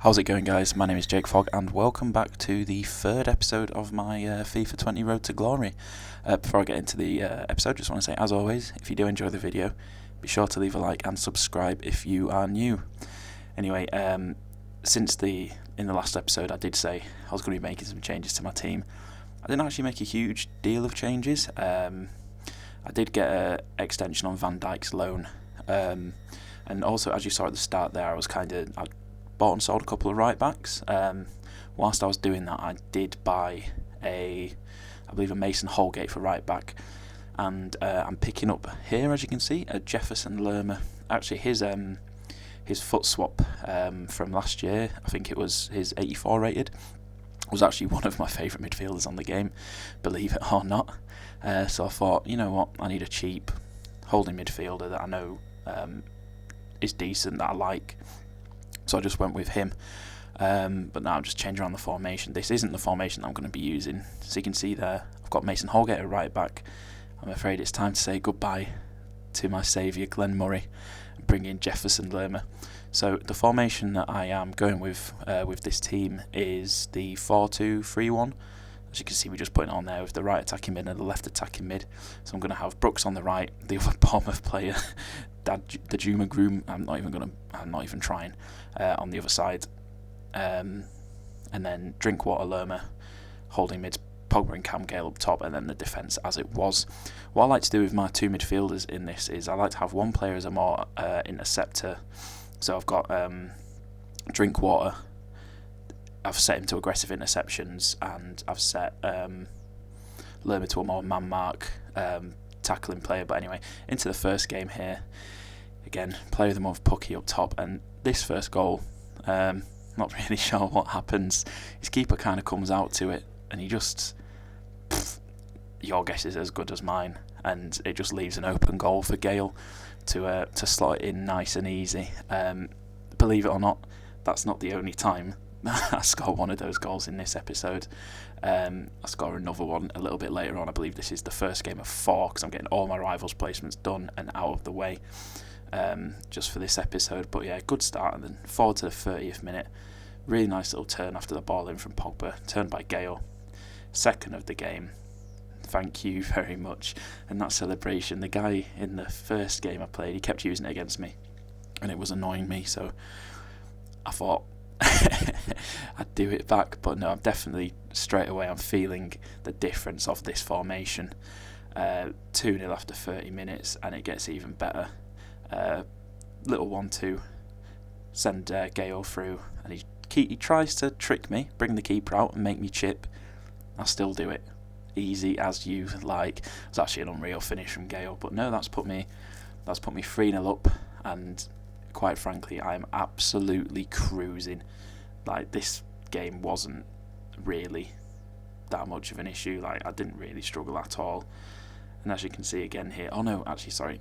How's it going, guys? My name is Jake Fogg and welcome back to the third episode of my FIFA 20 Road to Glory. Before I get into the episode, just want to say, as always, if you do enjoy the video, be sure to leave a like and subscribe if you are new. Anyway, in the last episode I did say I was going to be making some changes to my team. I didn't actually make a huge deal of changes. I did get an extension on Van Dijk's loan, and also, as you saw at the start there, I bought and sold a couple of right backs. Whilst I was doing that, I did buy I believe a Mason Holgate for right back, and I'm picking up here, as you can see, a Jefferson Lerma. Actually, his foot swap from last year, I think it was his 84 rated, was actually one of my favourite midfielders on the game, believe it or not. So I thought, you know what, I need a cheap holding midfielder that I know is decent, that I like. So I just went with him, but now I'm just changing around the formation. This isn't the formation that I'm going to be using. So you can see there, I've got Mason Holgate at right back. I'm afraid it's time to say goodbye to my saviour Glenn Murray and bring in Jefferson Lerma. So the formation that I am going with this team is the 4-2-3-1. As you can see, we're just putting it on there with the right attacking mid and the left attacking mid. So I'm going to have Brooks on the right, the other Bournemouth player, the Juma Groom. I'm not even trying. On the other side, and then Drinkwater, Lerma, holding mids, Pogba and Cam Gale up top, and then the defence as it was. What I like to do with my two midfielders in this is I like to have one player as a more interceptor. So I've got Drinkwater. I've set him to aggressive interceptions, and I've set Lerma to a more man mark tackling player. But anyway, into the first game here. Again, player of the month, Pucky up top, and this first goal, not really sure what happens. His keeper kind of comes out to it, and he just, your guess is as good as mine, and it just leaves an open goal for Gale to slot it in nice and easy. Believe it or not, that's not the only time I score one of those goals in this episode. I score another one a little bit later on. I believe this is the first game of 4 because I'm getting all my rivals' placements done and out of the way just for this episode. But yeah, good start, and then forward to the 30th minute. Really nice little turn after the ball in from Pogba, turned by Gale. Second of the game. Thank you very much. And that celebration, the guy in the first game I played, he kept using it against me, and it was annoying me, so I thought I'd do it back. But no, I'm definitely, straight away, I'm feeling the difference of this formation. 2-0 after 30 minutes, and it gets even better. Little 1-2, send Gale through, and he tries to trick me, bring the keeper out and make me chip. I still do it. Easy as you like. It's actually an unreal finish from Gale, but no, that's put me 3-0 up, and quite frankly, I'm absolutely cruising. Like, this game wasn't really that much of an issue. Like, I didn't really struggle at all. And as you can see again here, oh no, actually, sorry,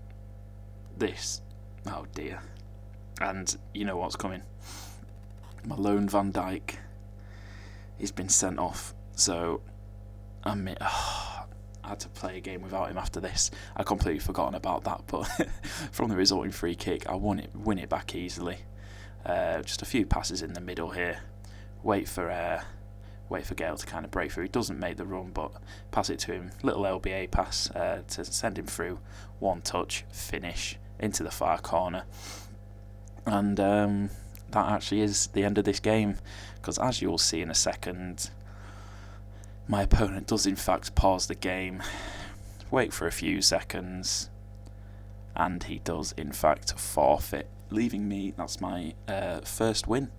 this, oh dear. And you know what's coming. My lone Van Dijk, he's been sent off, so I had to play a game without him after this. I'd completely forgotten about that, but from the resulting free kick, I win it back easily. Just a few passes in the middle here. Wait for Gale to kind of break through. He doesn't make the run, but pass it to him. Little LBA pass to send him through. One touch, finish into the far corner. And that actually is the end of this game, because as you'll see in a second, my opponent does in fact pause the game, wait for a few seconds, and he does in fact forfeit, leaving me, that's my first win.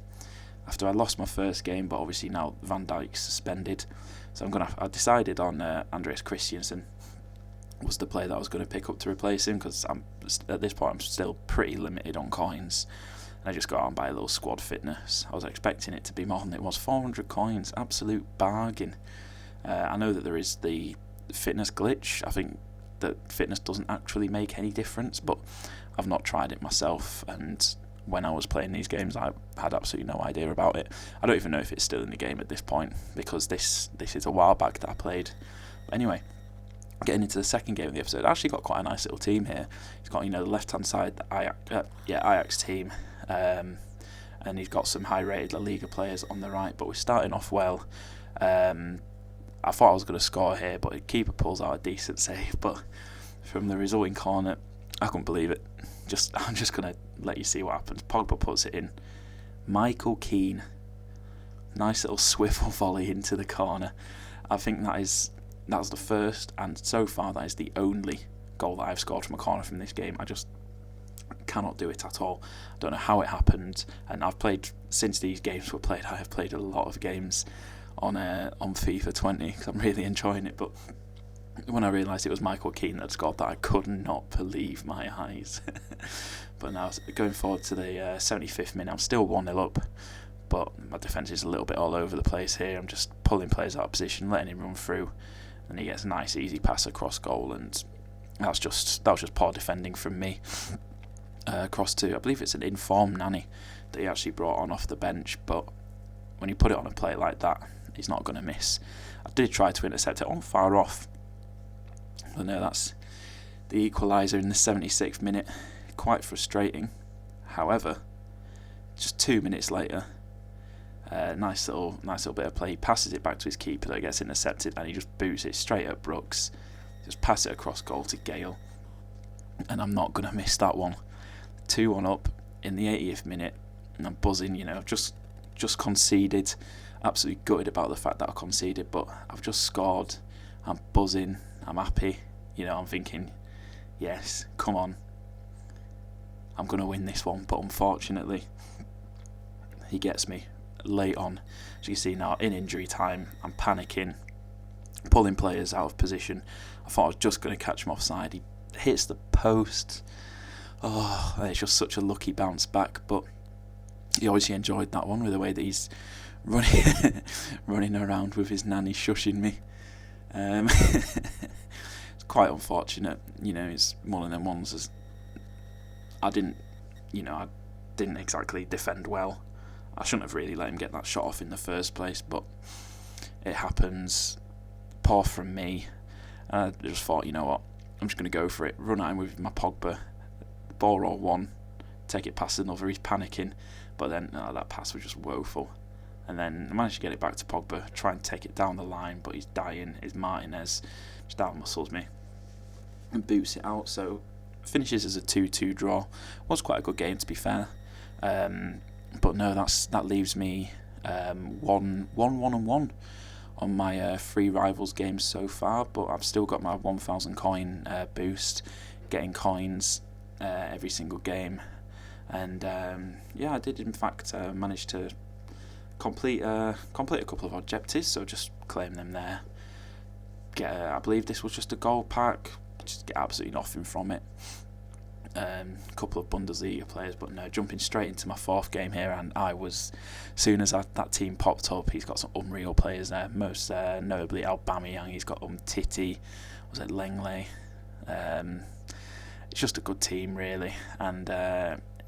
After I lost my first game, but obviously now Van Dijk's suspended, so I decided on Andreas Christensen was the player that I was going to pick up to replace him, because at this point I'm still pretty limited on coins. And I just got out and buy a little squad fitness. I was expecting it to be more than it was. 400 coins, absolute bargain. I know that there is the fitness glitch. I think that fitness doesn't actually make any difference, but I've not tried it myself, and when I was playing these games I had absolutely no idea about it. I don't even know if it's still in the game at this point, because this is a while back that I played. But anyway, getting into the second game of the episode, I actually got quite a nice little team here. It's got, the left hand side, the Ajax team, and he's got some high-rated La Liga players on the right. But we're starting off well. I thought I was going to score here, but the keeper pulls out a decent save. But from the resulting corner, I couldn't believe it. I'm just going to let you see what happens. Pogba puts it in. Michael Keane, nice little swivel volley into the corner. I think that's the first, and so far that is the only goal that I've scored from a corner from this game. I just cannot do it at all. I don't know how it happened, and I've played, since these games were played, I have played a lot of games on FIFA 20 because I'm really enjoying it. But when I realised it was Michael Keane that scored that, I could not believe my eyes. But now, going forward to the 75th minute, I'm still 1-0 up, but my defence is a little bit all over the place here. I'm just pulling players out of position, letting him run through, and he gets a nice easy pass across goal, and that was just poor defending from me. Across to, I believe it's an informed Nani that he actually brought on off the bench, but when you put it on a play like that, he's not going to miss. I did try to intercept it on far off, but no, that's the equaliser in the 76th minute. Quite frustrating. However, just 2 minutes later, nice little bit of play. He passes it back to his keeper that gets intercepted, and he just boots it straight at Brooks. Just pass it across goal to Gale, and I'm not going to miss that one. 2-1 up in the 80th minute, and I'm buzzing. I've just conceded. Absolutely gutted about the fact that I conceded, but I've just scored. I'm buzzing. I'm happy. I'm thinking, yes, come on. I'm going to win this one, but unfortunately, he gets me late on. As you see now, in injury time, I'm panicking, pulling players out of position. I thought I was just going to catch him offside. He hits the post. Oh, it's just such a lucky bounce back, but he obviously enjoyed that one with the way that he's running around with his nanny shushing me. It's quite unfortunate. It's one of them ones as I didn't exactly defend well. I shouldn't have really let him get that shot off in the first place, but it happens. Poor from me. I just thought, you know what, I'm just going to go for it. Run at him with my Pogba. The ball roll one, take it past another. He's panicking, but then that pass was just woeful. And then I managed to get it back to Pogba, try and take it down the line, but he's dying. Is Martinez just outmuscles me and boots it out. So finishes as a 2-2 draw. Was quite a good game, to be fair. But no, that leaves me 1-1 on my 3 rivals games so far. But I've still got my 1,000 coin boost, getting coins every single game. And I did in fact manage to complete a couple of objectives. So just claim them there. I believe this was just a gold pack. Just get absolutely nothing from it. A couple of Bundesliga players, but no, jumping straight into my 4th game here, and as soon as that team popped up, he's got some unreal players there, most notably Aubameyang. He's got Titi, was it Langley? It's just a good team really, and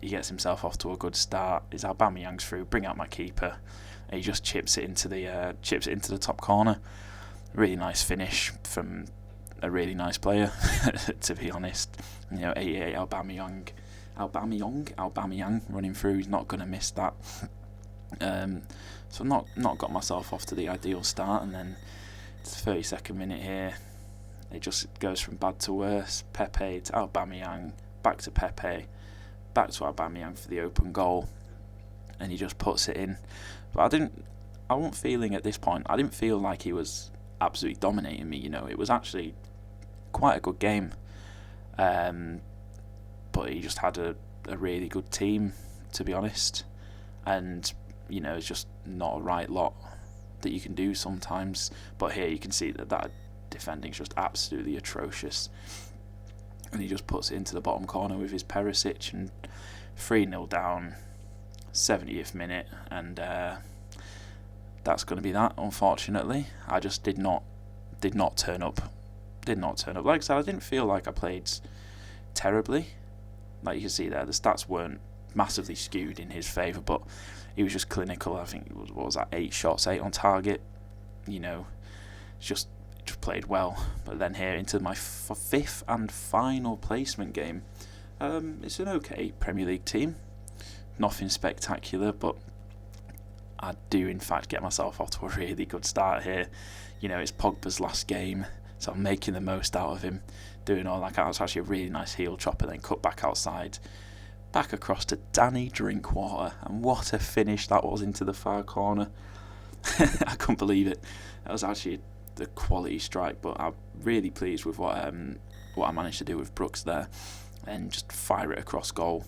he gets himself off to a good start. His Aubameyang's through, bring out my keeper, and he just chips it into the top corner. Really nice finish from a really nice player, to be honest. 88 Aubameyang running through. He's not going to miss that. So not got myself off to the ideal start, and then it's the 32nd minute here. It just goes from bad to worse. Pepe to Aubameyang, back to Pepe, back to Aubameyang for the open goal, and he just puts it in. But I wasn't feeling at this point. I didn't feel like he was absolutely dominating me. It was actually quite a good game, but he just had a really good team, to be honest, and it's just not a right lot that you can do sometimes. But here you can see that defending's just absolutely atrocious, and he just puts it into the bottom corner with his Perisic, and 3-0 down, 70th minute, and that's going to be that, unfortunately. I just did not turn up. Like I said, I didn't feel like I played terribly. Like you can see there, the stats weren't massively skewed in his favour, but he was just clinical. I think what was that, 8 shots, 8 on target. Just played well. But then here into my 5th and final placement game. It's an okay Premier League team. nothing spectacular, but I do in fact get myself off to a really good start here. You know, it's Pogba's last game, so I'm making the most out of him, doing all that. It's actually a really nice heel chopper, then cut back outside, back across to Danny Drinkwater, and what a finish that was into the far corner. I couldn't believe it. That was actually the quality strike, but I'm really pleased with what I managed to do with Brooks there, and just fire it across goal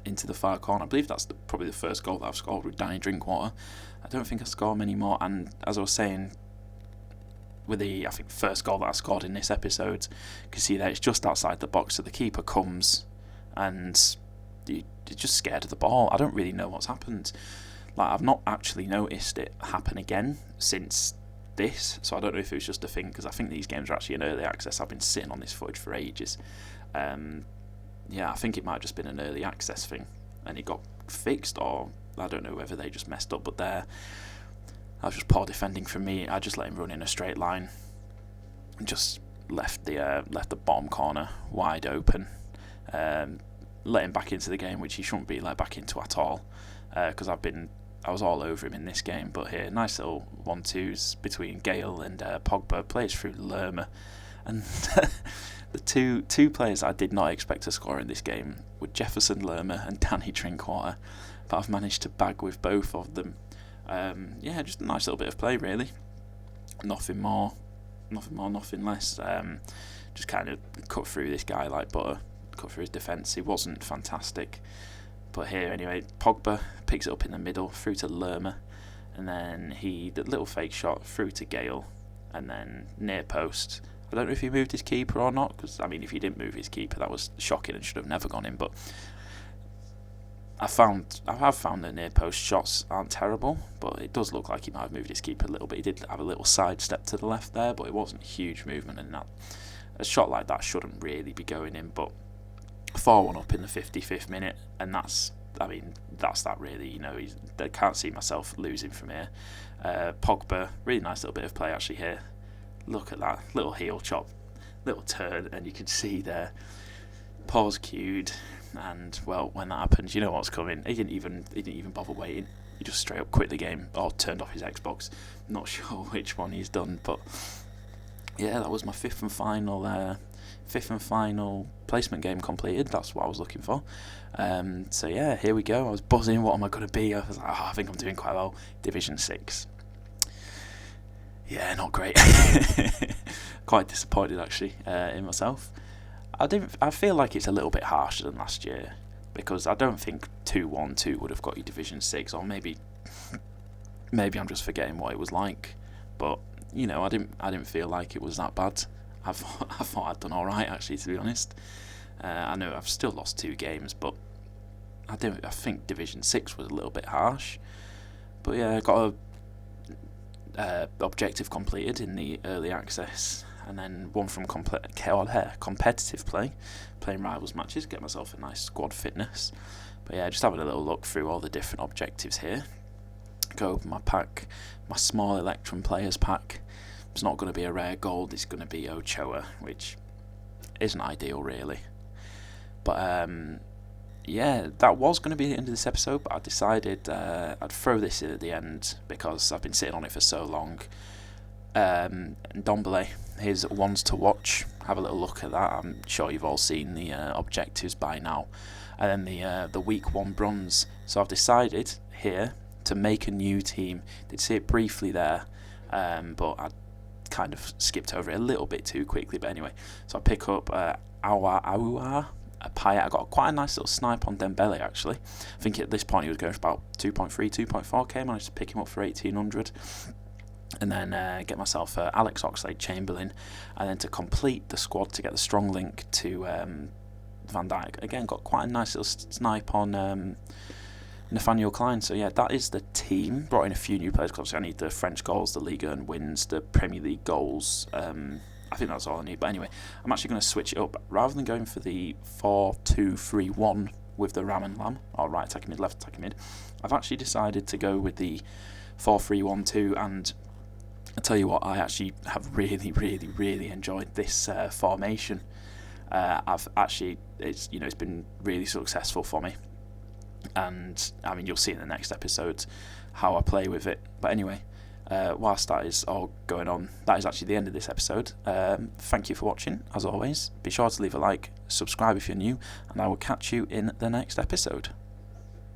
into the far corner. I believe that's probably the first goal that I've scored with Danny Drinkwater. I don't think I score many more, and as I was saying, with the, I think, first goal that I scored in this episode, you can see that it's just outside the box, so the keeper comes and you're just scared of the ball. I don't really know what's happened. Like, I've not actually noticed it happen again since this, so I don't know if it was just a thing, because I think these games are actually in early access. I've been sitting on this footage for ages. Yeah, I think it might have just been an early access thing and it got fixed, or I don't know whether they just messed up, but that was just poor defending from me. I just let him run in a straight line and just left the bottom corner wide open. Let him back into the game, which he shouldn't be let back into at all, because I was all over him in this game. But here, nice little 1-2s between Gale and Pogba, plays through Lerma, and the two players I did not expect to score in this game were Jefferson Lerma and Danny Drinkwater, but I've managed to bag with both of them. Yeah, just a nice little bit of play, really. Nothing more, nothing less. Just kind of cut through this guy like butter, cut through his defence. He wasn't fantastic, but here anyway, Pogba picks it up in the middle, through to Lerma, and then the little fake shot through to Gale, and then near post. I don't know if he moved his keeper or not, because I mean, if he didn't move his keeper, that was shocking and should have never gone in. But I have found that near post shots aren't terrible, but it does look like he might have moved his keeper a little bit. He did have a little side step to the left there, but it wasn't a huge movement, and a shot like that shouldn't really be going in. But 4-1 up in the 55th minute, and that's that really. You know, I can't see myself losing from here. Pogba, really nice little bit of play actually here. Look at that little heel chop, little turn, and you can see there, pause cued, and well, when that happens, you know what's coming. He didn't even bother waiting. He just straight up quit the game or turned off his Xbox. Not sure which one he's done, but yeah, that was my fifth and final placement game completed. That's what I was looking for. So yeah, here we go. I was buzzing. What am I going to be? I was like, I think I'm doing quite well. Division 6. Yeah, not great. Quite disappointed actually in myself. I feel like it's a little bit harsher than last year, because I don't think 2-1-2 would have got you Division 6, or maybe I'm just forgetting what it was like. But you know, I didn't feel like it was that bad. I thought I'd done all right actually, to be honest. I know I've still lost 2 games, but I think Division 6 was a little bit harsh. But yeah, I got a objective completed in the early access, and then one from competitive play, playing rivals matches, get myself a nice squad fitness. But yeah, just having a little look through all the different objectives here. Go open my pack, my small Electrum players pack. It's not going to be a rare gold, it's going to be Ochoa, which isn't ideal really. But yeah, that was going to be the end of this episode, but I decided I'd throw this in at the end because I've been sitting on it for so long. Ndombele, here's ones to watch. Have a little look at that. I'm sure you've all seen the objectives by now. And then the week 1 bronze. So I've decided here to make a new team. Did see it briefly there, but I kind of skipped over it a little bit too quickly. But anyway, so I pick up Aouar Payet. I got quite a nice little snipe on Dembele actually. I think at this point he was going for about 2.3, 2.4k. Managed to pick him up for 1800. And then get myself Alex Oxlade-Chamberlain, and then to complete the squad to get the strong link to Van Dijk. Again, got quite a nice little snipe on Nathaniel Klein. So yeah, that is the team. Brought in a few new players because obviously I need the French goals, the Ligue 1 wins, the Premier League goals. I think that's all I need. But anyway, I'm actually going to switch it up. Rather than going for the 4-2-3-1 with the Ram and Lam, or right attacking mid, left attacking mid, I've actually decided to go with the 4-3-1-2, and I tell you what, I actually have really enjoyed this formation. It's been really successful for me. and I mean, you'll see in the next episode how I play with it. But anyway, whilst that is all going on, that is actually the end of this episode. Thank you for watching, as always. Be sure to leave a like, subscribe if you're new, and I will catch you in the next episode.